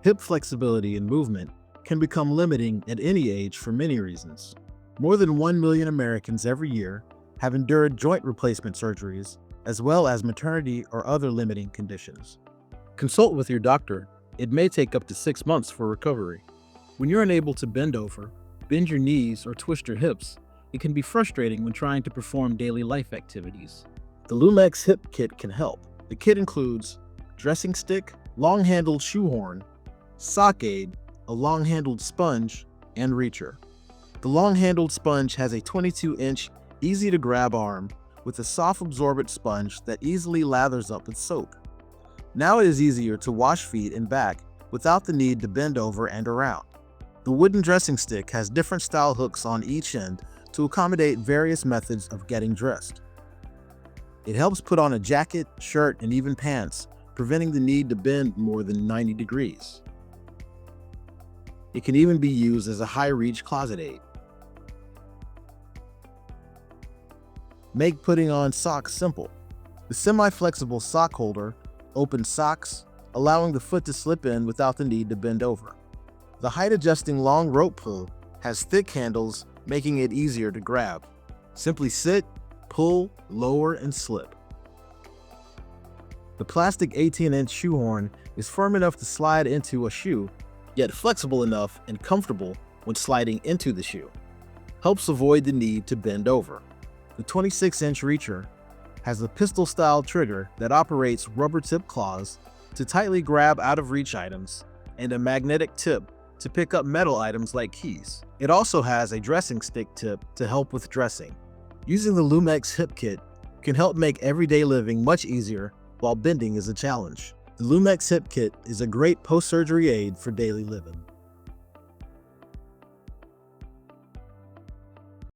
Hip flexibility and movement can become limiting at any age for many reasons. More than 1 million Americans every year have endured joint replacement surgeries, as well as maternity or other limiting conditions. Consult with your doctor. It may take up to 6 months for recovery. When you're unable to bend over, bend your knees, or twist your hips, it can be frustrating when trying to perform daily life activities. The Lumex Hip Kit can help. The kit includes dressing stick, long-handled shoehorn, sock aid, a long-handled sponge, and reacher. The long-handled sponge has a 22-inch, easy-to-grab arm with a soft absorbent sponge that easily lathers up with soap. Now it is easier to wash feet and back without the need to bend over and around. The wooden dressing stick has different style hooks on each end to accommodate various methods of getting dressed. It helps put on a jacket, shirt, and even pants, preventing the need to bend more than 90 degrees. It can even be used as a high-reach closet aid. Make putting on socks simple. The semi-flexible sock holder opens socks, allowing the foot to slip in without the need to bend over. The height-adjusting long rope pull has thick handles, making it easier to grab. Simply sit, pull, lower, and slip. The plastic 18-inch shoehorn is firm enough to slide into a shoe, yet flexible enough and comfortable when sliding into the shoe. Helps avoid the need to bend over. The 26-inch reacher has a pistol-style trigger that operates rubber tip claws to tightly grab out-of-reach items and a magnetic tip to pick up metal items like keys. It also has a dressing stick tip to help with dressing. Using the Lumex Hip Kit can help make everyday living much easier while bending is a challenge. The Lumex Hip Kit is a great post-surgery aid for daily living.